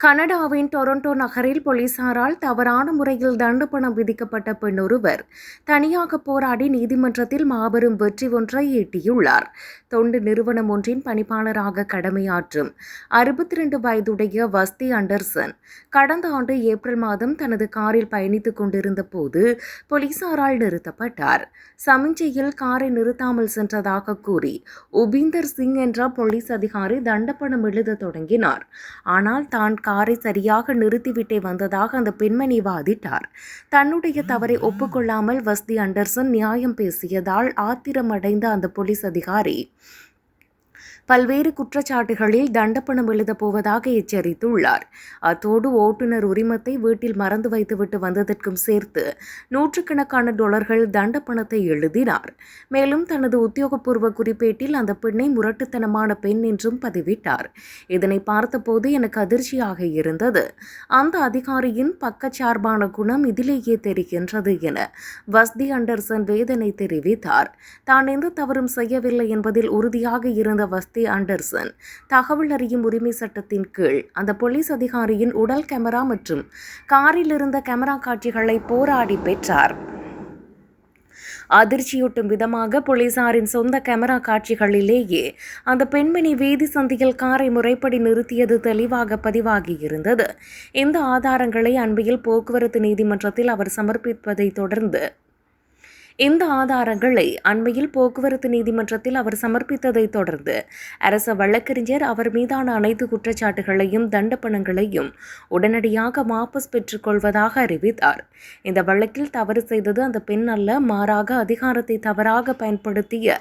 கனடாவின் டொரண்டோ நகரில் போலீசாரால் தவறான முறையில் தண்டு பணம் விதிக்கப்பட்ட பெண் ஒருவர் தனியாக போராடி நீதிமன்றத்தில் மாபெரும் வெற்றி ஒன்றை ஈட்டியுள்ளார். தொண்டு நிறுவனம் ஒன்றின் பணிப்பாளராக கடமையாற்றும் 62 வயதுடைய வஸ்தி அண்டர்சன் கடந்த ஆண்டு ஏப்ரல் மாதம் தனது காரில் பயணித்துக் கொண்டிருந்த போது போலீசாரால் நிறுத்தப்பட்டார். சமிஞ்சையில் காரை நிறுத்தாமல் சென்றதாக கூறி உபீந்தர் சிங் என்ற போலீஸ் அதிகாரி தண்டப்பணம் எழுத தொடங்கினார். ஆனால் தான் காரை சரியாக நிறுத்திவிட்டே வந்ததாக அந்த பெண்மணி வாதிட்டார். தன்னுடைய தவறை ஒப்புக்கொள்ளாமல் வஸ்தி அண்டர்சன் நியாயம் பேசியதால் ஆத்திரமடைந்த அந்த போலீஸ் அதிகாரி பல்வேறு குற்றச்சாட்டுகளில் தண்டப்பணம் எழுதப் போவதாக எச்சரித்துள்ளார். அத்தோடு ஓட்டுநர் உரிமத்தை வீட்டில் மறந்து வைத்துவிட்டு வந்ததற்கும் சேர்த்து $100,000 தண்டப்பணத்தை எழுதினார். மேலும் தனது உத்தியோகபூர்வ குறிப்பேட்டில் அந்த பெண்ணை முரட்டுத்தனமான பெண் என்றும் பதிவிட்டார். இதனை பார்த்தபோது எனக்கு அதிர்ச்சியாக இருந்தது. அந்த அதிகாரியின் பக்கச்சார்பான குணம் இதிலேயே தெரிகின்றது என வஸ்தி அண்டர்சன் வேதனை தெரிவித்தார். தான் எந்த தவறும் செய்யவில்லை என்பதில் உறுதியாக இருந்த வஸ்தி அண்டர்சன் தகவல் அறியும் உரிமை சட்டத்தின் கீழ் அந்த போலீஸ் அதிகாரியின் உடல் கேமரா மற்றும் காரில் இருந்த கேமரா காட்சிகளை போராடி பெற்றார். அதிர்ச்சியூட்டும் விதமாக போலீசாரின் சொந்த கேமரா காட்சிகளிலேயே அந்த பெண்மணி வீதி சந்தியில் காரை முறைப்படி நிறுத்தியது தெளிவாக பதிவாகியிருந்தது. இந்த ஆதாரங்களை அண்மையில் போக்குவரத்து நீதிமன்றத்தில் அவர் சமர்ப்பித்ததை தொடர்ந்து அரச வழக்கறிஞர் அவர் மீதான அனைத்து குற்றச்சாட்டுகளையும் தண்டப்பணங்களையும் உடனடியாக வாபஸ் பெற்றுக் கொள்வதாக அறிவித்தார். இந்த வழக்கில் தவறு செய்தது அந்த பெண் அல்ல, மாறாக அதிகாரத்தை தவறாக பயன்படுத்திய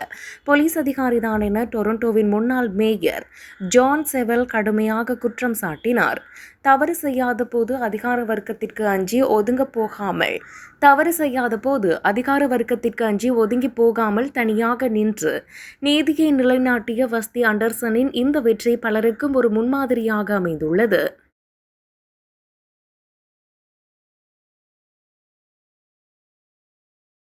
போலீஸ் அதிகாரிதான் என டொரண்டோவின் முன்னாள் மேயர் ஜான் செவல் கடுமையாக குற்றம் சாட்டினார். தவறு செய்யாத போது அதிகார வர்க்கத்திற்கு அஞ்சி ஒதுங்கி போகாமல் தனியாக நின்று நீதியை நிலைநாட்டிய வஸ்தி அண்டர்சனின் இந்த வெற்றி பலருக்கும் ஒரு முன்மாதிரியாக அமைந்துள்ளது.